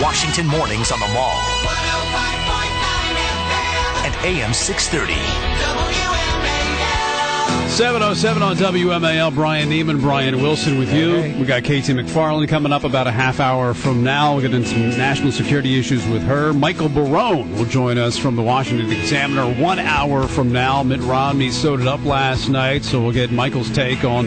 Washington mornings on the Mall. And AM 630. WMAL. 7:07 on WMAL. Brian Neiman, Brian Wilson with you. Hey. We got Katie McFarland coming up about a half hour from now. We'll get into some national security issues with her. Michael Bertone will join us from the Washington Examiner 1 hour from now. Mitt Romney sewed it up last night, so we'll get Michael's take on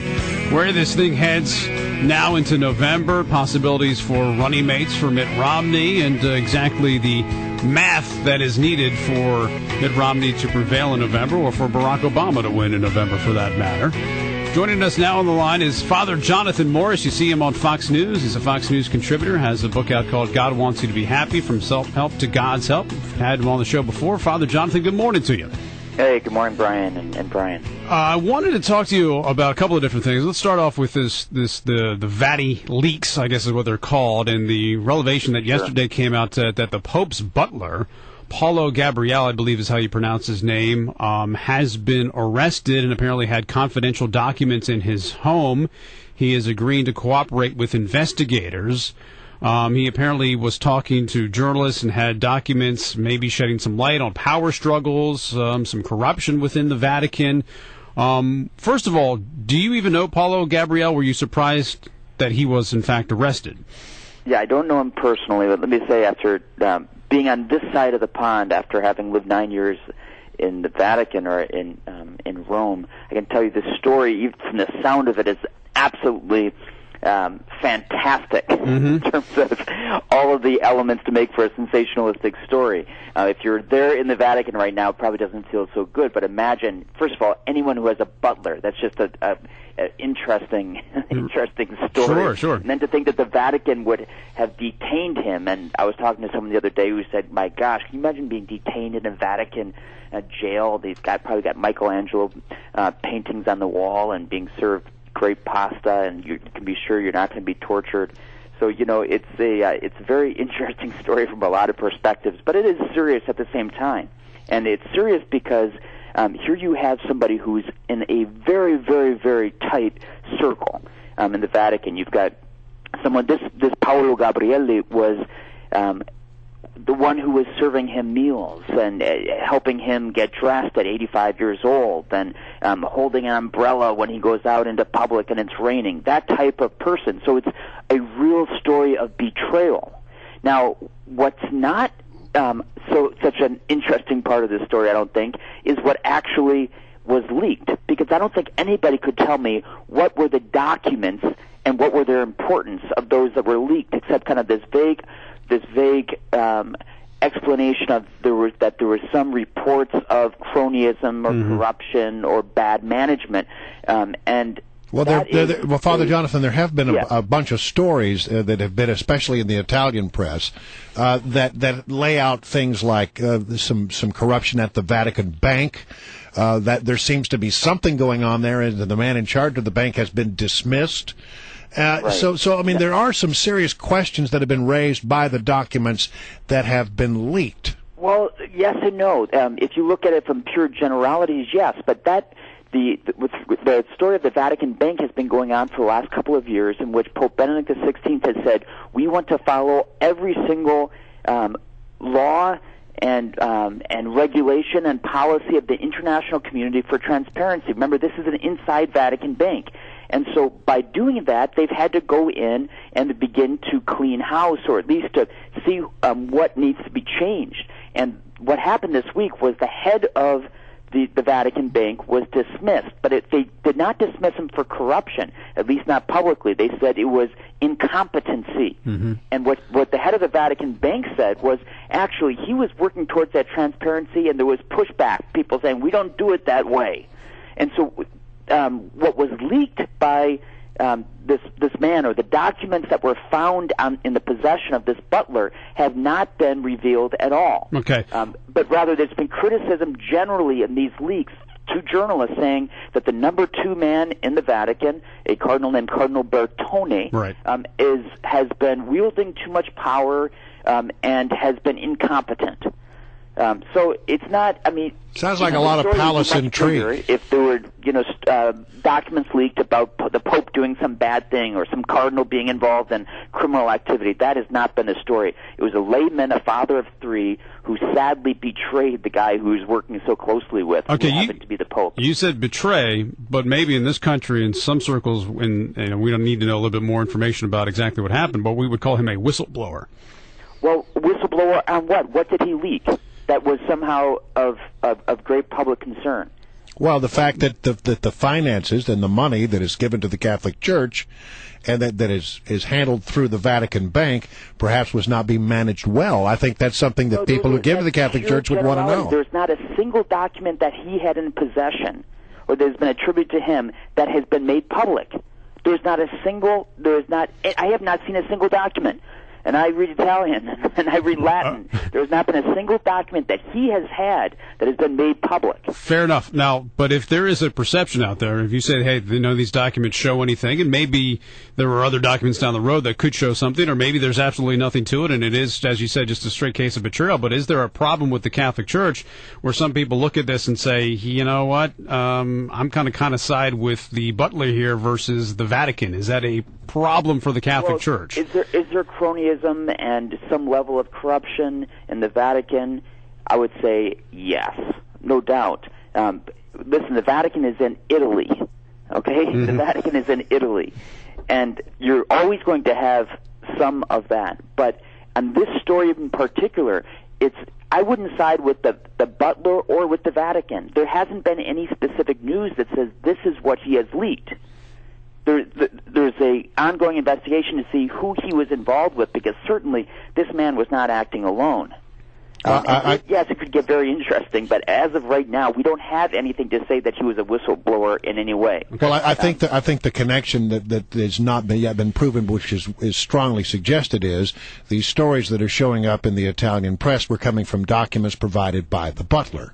where this thing heads now into November, possibilities for running mates for Mitt Romney, and exactly the math that is needed for Mitt Romney to prevail in November, or for Barack Obama to win in November for that matter. Joining us now on the line is Father Jonathan Morris. You see him on Fox News. He's a Fox News contributor, has a book out called God Wants You to Be Happy, From Self-Help to God's Help. We've had him on the show before. Father Jonathan, good morning to you. Hey, good morning, Brian and Brian. I wanted to talk to you about a couple of different things. Let's start off with the Vatileaks, I guess is what they're called, and the revelation that yesterday came out that the Pope's butler, Paolo Gabriele, I believe is how you pronounce his name, has been arrested and apparently had confidential documents in his home. He is agreeing to cooperate with investigators. He apparently was talking to journalists and had documents maybe shedding some light on power struggles, some corruption within the Vatican. First of all, do you even know Paolo Gabriele? Were you surprised that he was, in fact, arrested? Yeah, I don't know him personally, but let me say, after being on this side of the pond, after having lived 9 years in the Vatican or in Rome, I can tell you this story, even from the sound of it, is absolutely fantastic in terms of all of the elements to make for a sensationalistic story. If you're there in the Vatican right now, it probably doesn't feel so good, but imagine, first of all, anyone who has a butler. That's just a interesting story. Sure. And then to think that the Vatican would have detained him, and I was talking to someone the other day who said, my gosh, can you imagine being detained in a Vatican jail? These guys probably got Michelangelo paintings on the wall and being served great pasta, and you can be sure you're not going to be tortured. So, it's a very interesting story from a lot of perspectives, but it is serious at the same time. And it's serious because here you have somebody who's in a very, very, very tight circle in the Vatican. You've got someone, this Paolo Gabriele was the one who was serving him meals and helping him get dressed at 85 years old, and holding an umbrella when he goes out into public and it's raining, that type of person. So it's a real story of betrayal. Now, what's not such an interesting part of this story, I don't think, is what actually was leaked, because I don't think anybody could tell me what were the documents and what were their importance of those that were leaked, except kind of this vague explanation of that there were some reports of cronyism or corruption or bad management, and well, Father Jonathan, there have been a bunch of stories that have been, especially in the Italian press, that lay out things like some corruption at the Vatican Bank. That there seems to be something going on there, and the man in charge of the bank has been dismissed. Right. So I mean, there are some serious questions that have been raised by the documents that have been leaked. Well, yes and no. If you look at it from pure generalities, yes, but the story of the Vatican Bank has been going on for the last couple of years, in which Pope Benedict XVI has said, we want to follow every single law and regulation and policy of the international community for transparency. Remember, this is an inside Vatican bank. And so by doing that, they've had to go in and begin to clean house, or at least to see what needs to be changed. And what happened this week was the head of the Vatican Bank was dismissed, but they did not dismiss him for corruption, at least not publicly. They said it was incompetency. And what the head of the Vatican Bank said was, actually, he was working towards that transparency, and there was pushback, people saying, we don't do it that way. And so what was leaked by this man, or the documents that were found in the possession of this butler, have not been revealed at all. Okay. But rather, there's been criticism generally in these leaks to journalists saying that the number 2 man in the Vatican, a cardinal named Cardinal Bertone, right, has been wielding too much power and has been incompetent. So it's not. I mean, sounds like a lot of palace intrigue. If there were, documents leaked about the Pope doing some bad thing or some cardinal being involved in criminal activity, that has not been the story. It was a layman, a father of three, who sadly betrayed the guy who he was working so closely with, who happened to be the Pope. You said betray, but maybe in this country, in some circles, we don't need to know a little bit more information about exactly what happened, but we would call him a whistleblower. Well, whistleblower on what? What did he leak that was somehow of great public concern? Well, the fact that the finances and the money that is given to the Catholic Church and that is handled through the Vatican Bank perhaps was not being managed well. I think that's something that people who give to the Catholic Church would want to know. There's not a single document that he had in possession or there's been attributed to him that has been made public. I have not seen a single document. And I read Italian, and I read Latin. There's not been a single document that he has had that has been made public. Fair enough. Now, but if there is a perception out there, if you said, hey, these documents show anything, and maybe there were other documents down the road that could show something, or maybe there's absolutely nothing to it, and it is, as you said, just a straight case of betrayal, but is there a problem with the Catholic Church where some people look at this and say, you know what, I'm kind of side with the butler here versus the Vatican? Is that a problem for the Catholic Church? Is there cronyism and some level of corruption in the Vatican? I would say yes, no doubt. Listen, the Vatican is in Italy, okay? Mm-hmm. The Vatican is in Italy, and you're always going to have some of that. But on this story in particular, I wouldn't side with the butler or with the Vatican. There hasn't been any specific news that says this is what he has leaked. There's a ongoing investigation to see who he was involved with, because certainly this man was not acting alone. Yes, it could get very interesting, but as of right now, we don't have anything to say that he was a whistleblower in any way. Well, I think the connection that has not yet been proven, which is strongly suggested, is these stories that are showing up in the Italian press were coming from documents provided by the butler.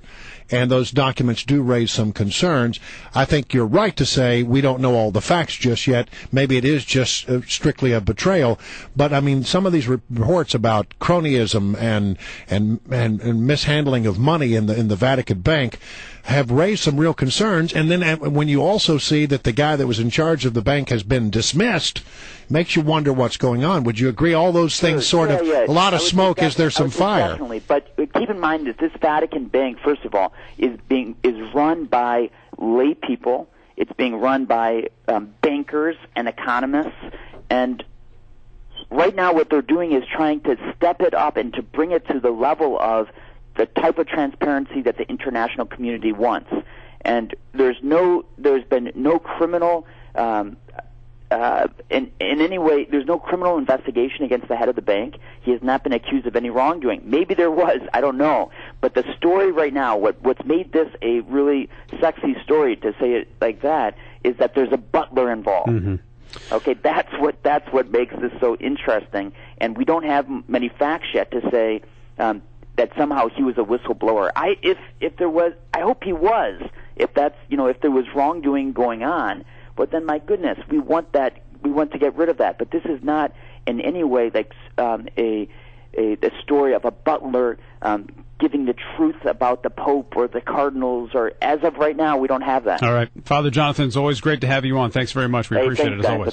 And those documents do raise some concerns. I think you're right to say we don't know all the facts just yet. Maybe it is just strictly a betrayal. But, I mean, some of these reports about cronyism and mishandling of money in the Vatican Bank have raised some real concerns. And then when you also see that the guy that was in charge of the bank has been dismissed, makes you wonder what's going on. Would you agree all those things a lot of smoke, is there some fire? Definitely, but keep in mind that this Vatican Bank, first of all, is run by lay people. It's being run by bankers and economists, and right now what they're doing is trying to step it up and to bring it to the level of the type of transparency that the international community wants. And there's been no criminal in any way, there's no criminal investigation against the head of the bank. He has not been accused of any wrongdoing. Maybe there was, I don't know. But the story right now, what's made this a really sexy story, to say it like that, is that there's a butler involved. Mm-hmm. Okay, that's what makes this so interesting. And we don't have many facts yet to say that somehow he was a whistleblower. If there was, I hope he was. If there was wrongdoing going on. But then, my goodness, we want to get rid of that. But this is not in any way like a story of a butler giving the truth about the Pope or the cardinals. Or as of right now, we don't have that. All right, Father Jonathan, it's always great to have you on. Thanks very much. We appreciate it as always.